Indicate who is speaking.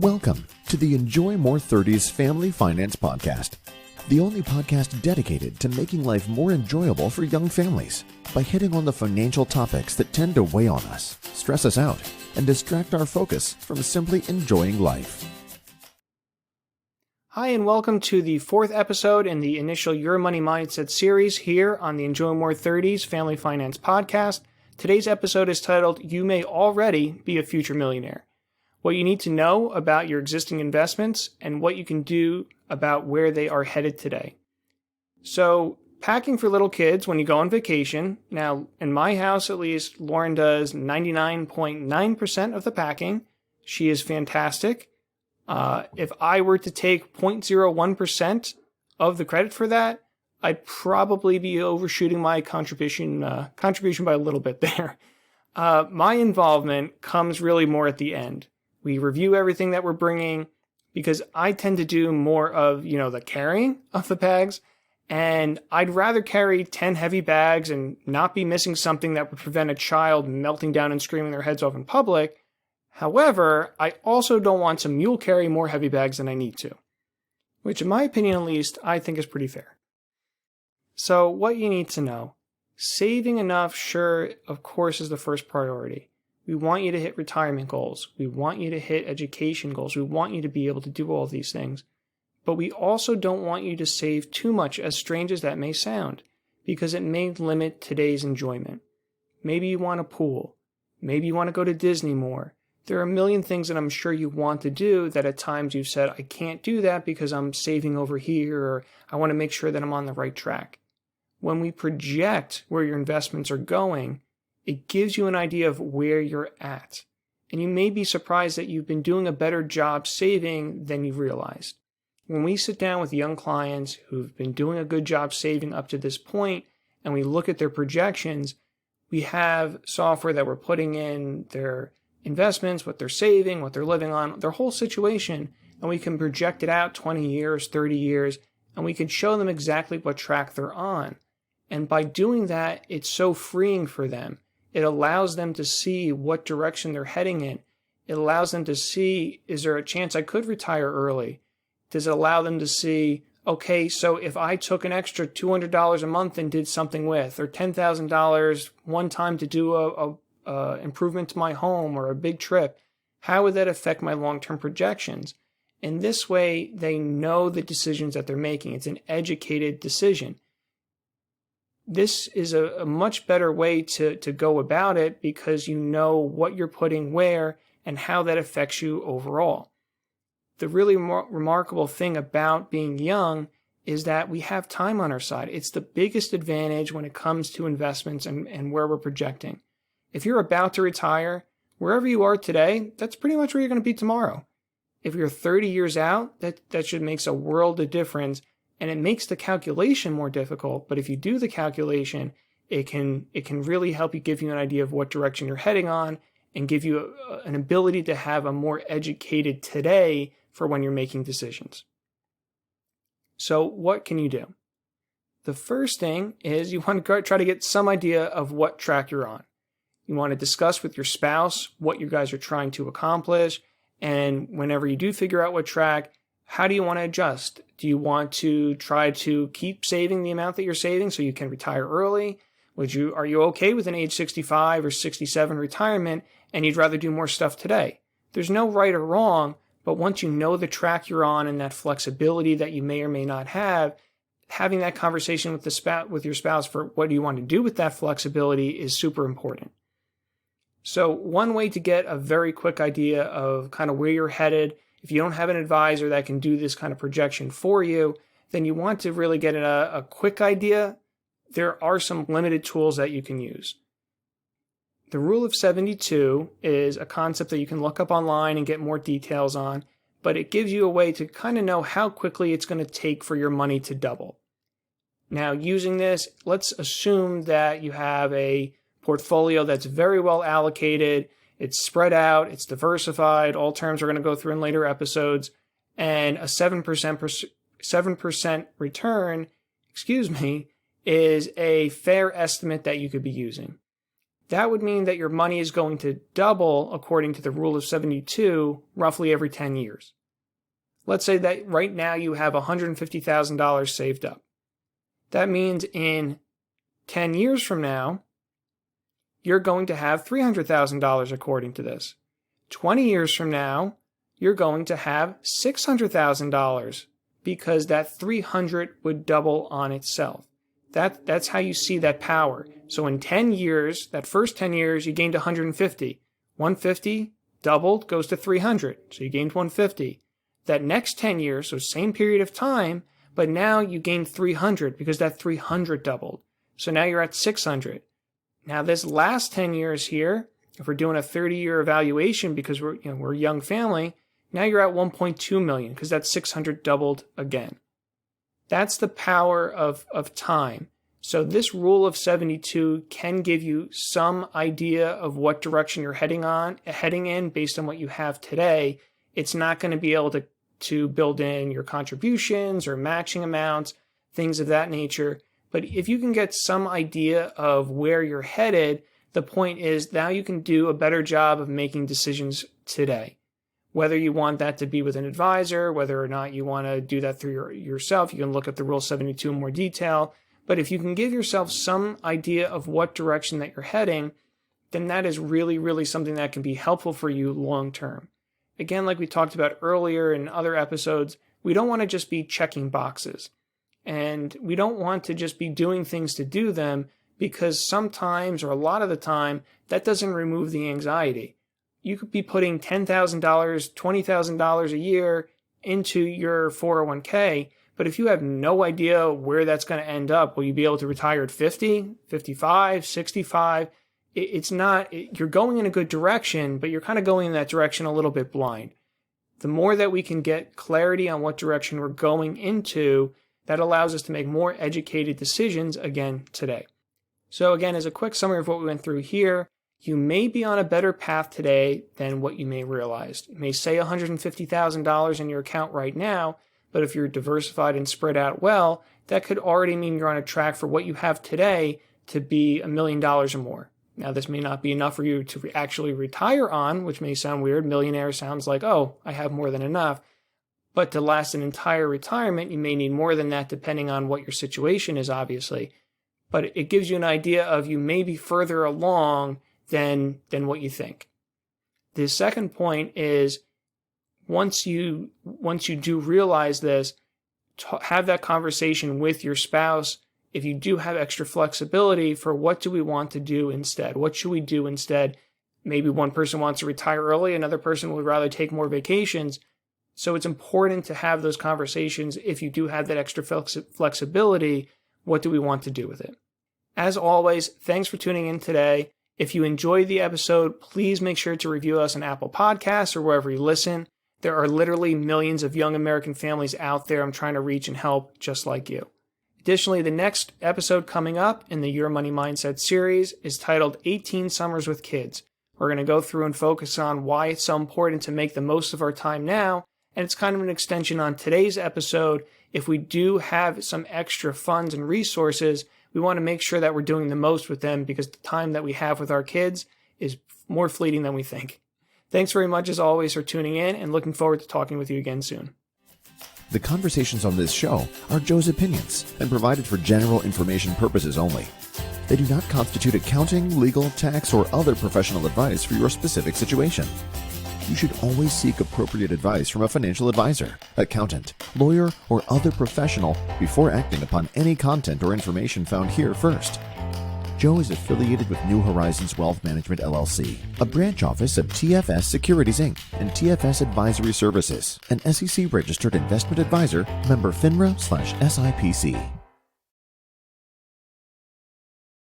Speaker 1: Welcome to the Enjoy More 30s Family Finance Podcast, the only podcast dedicated to making life more enjoyable for young families by hitting on the financial topics that tend to weigh on us, stress us out, and distract our focus from simply enjoying life.
Speaker 2: Hi, and welcome to the fourth episode in the initial Your Money Mindset series here on the Enjoy More 30s Family Finance Podcast. Today's episode is titled, You May Already Be a Future Millionaire. What you need to know about your existing investments and what you can do about where they are headed today. So, packing for little kids when you go on vacation. Now, in my house at least, Lauren does 99.9% of the packing. She is fantastic. If I were to take 0.01% of the credit for that, I'd probably be overshooting my contribution by a little bit there. My involvement comes really more at the end. We review everything that we're bringing because I tend to do more of, the carrying of the bags. And I'd rather carry 10 heavy bags and not be missing something that would prevent a child melting down and screaming their heads off in public. However, I also don't want to mule carry more heavy bags than I need to, which in my opinion at least, I think is pretty fair. So what you need to know, saving enough, sure, of course, is the first priority. We want you to hit retirement goals. We want you to hit education goals. We want you to be able to do all these things. But we also don't want you to save too much, as strange as that may sound, because it may limit today's enjoyment. Maybe you want a pool. Maybe you want to go to Disney more. There are a million things that I'm sure you want to do that at times you've said, I can't do that because I'm saving over here, or I want to make sure that I'm on the right track. When we project where your investments are going, it gives you an idea of where you're at. And you may be surprised that you've been doing a better job saving than you realized. When we sit down with young clients who've been doing a good job saving up to this point, and we look at their projections, we have software that we're putting in their investments, what they're saving, what they're living on, their whole situation, and we can project it out 20 years, 30 years, and we can show them exactly what track they're on. And by doing that, it's so freeing for them. It allows them to see what direction they're heading in. It allows them to see, is there a chance I could retire early? Does it allow them to see, okay, so if I took an extra $200 a month and did something with, or $10,000 one time to do a improvement to my home or a big trip, how would that affect my long-term projections? In this way, they know the decisions that they're making. It's an educated decision. This is a much better way to go about it because you know what you're putting where and how that affects you overall. The really remarkable thing about being young is that we have time on our side. It's the biggest advantage when it comes to investments and where we're projecting. If you're about to retire, wherever you are today, that's pretty much where you're going to be tomorrow. If you're 30 years out, that should make a world of difference. And it makes the calculation more difficult, but if you do the calculation, it can really help you give you an idea of what direction you're heading on and give you an ability to have a more educated today for when you're making decisions. So what can you do? The first thing is you want to try to get some idea of what track you're on. You want to discuss with your spouse what you guys are trying to accomplish, and whenever you do figure out what track, how do you want to adjust? Do you want to try to keep saving the amount that you're saving so you can retire early? Are you okay with an age 65 or 67 retirement and you'd rather do more stuff today? There's no right or wrong, but once you know the track you're on and that flexibility that you may or may not have, having that conversation with your spouse for what do you want to do with that flexibility is super important. So one way to get a very quick idea of kind of where you're headed, if you don't have an advisor that can do this kind of projection for you, then you want to really get a quick idea. There are some limited tools that you can use. The rule of 72 is a concept that you can look up online and get more details on, but it gives you a way to kind of know how quickly it's going to take for your money to double. Now, using this, let's assume that you have a portfolio that's very well allocated. It's spread out, it's diversified, all terms we're going to go through in later episodes, and a 7% return, is a fair estimate that you could be using. that would mean that your money is going to double according to the rule of 72 roughly every 10 years. Let's say that right now you have $150,000 saved up. That means in 10 years from now, you're going to have $300,000 according to this. 20 years from now, you're going to have $600,000 because that 300 would double on itself. That's how you see that power. So in 10 years, that first 10 years, you gained 150. 150 doubled, goes to 300. So you gained 150. That next 10 years, so same period of time, but now you gained 300 because that 300 doubled. So now you're at 600. Now this last 10 years here, if we're doing a 30-year evaluation because we're a young family, now you're at 1.2 million because that 600 doubled again. That's the power of time. So this rule of 72 can give you some idea of what direction you're heading in based on what you have today. It's not going to be able to build in your contributions or matching amounts, things of that nature. But if you can get some idea of where you're headed, the point is now you can do a better job of making decisions today. Whether you want that to be with an advisor, whether or not you want to do that through yourself, you can look at the Rule 72 in more detail. But if you can give yourself some idea of what direction that you're heading, then that is really, really something that can be helpful for you long term. Again, like we talked about earlier in other episodes, we don't want to just be checking boxes. And we don't want to just be doing things to do them because sometimes, or a lot of the time, that doesn't remove the anxiety. You could be putting $10,000, $20,000 a year into your 401k, but if you have no idea where that's going to end up, will you be able to retire at 50, 55, 65? It's not, you're going in a good direction, but you're kind of going in that direction a little bit blind. The more that we can get clarity on what direction we're going into, that allows us to make more educated decisions again today. So again, as a quick summary of what we went through here, you may be on a better path today than what you may realize. It may say $150,000 in your account right now, but if you're diversified and spread out well, that could already mean you're on a track for what you have today to be $1 million or more. Now, this may not be enough for you to actually retire on, which may sound weird. Millionaire sounds like, oh, I have more than enough. But to last an entire retirement, you may need more than that depending on what your situation is, obviously. But it gives you an idea of you may be further along than what you think. The second point is once you do realize this, have that conversation with your spouse. If you do have extra flexibility for what do we want to do instead? What should we do instead? Maybe one person wants to retire early, another person would rather take more vacations. So it's important to have those conversations. If you do have that extra flexibility, what do we want to do with it? As always, thanks for tuning in today. If you enjoyed the episode, please make sure to review us on Apple Podcasts or wherever you listen. There are literally millions of young American families out there I'm trying to reach and help just like you. Additionally, the next episode coming up in the Your Money Mindset series is titled 18 Summers with Kids. We're going to go through and focus on why it's so important to make the most of our time now, and it's kind of an extension on today's episode. If we do have some extra funds and resources, we want to make sure that we're doing the most with them because the time that we have with our kids is more fleeting than we think. Thanks very much, as always, for tuning in and looking forward to talking with you again soon.
Speaker 1: The conversations on this show are Joe's opinions and provided for general information purposes only. They do not constitute accounting, legal, tax, or other professional advice for your specific situation. You should always seek appropriate advice from a financial advisor, accountant, lawyer, or other professional before acting upon any content or information found here first. Joe is affiliated with New Horizons Wealth Management, LLC, a branch office of TFS Securities, Inc., and TFS Advisory Services, an SEC-registered investment advisor, member FINRA/SIPC.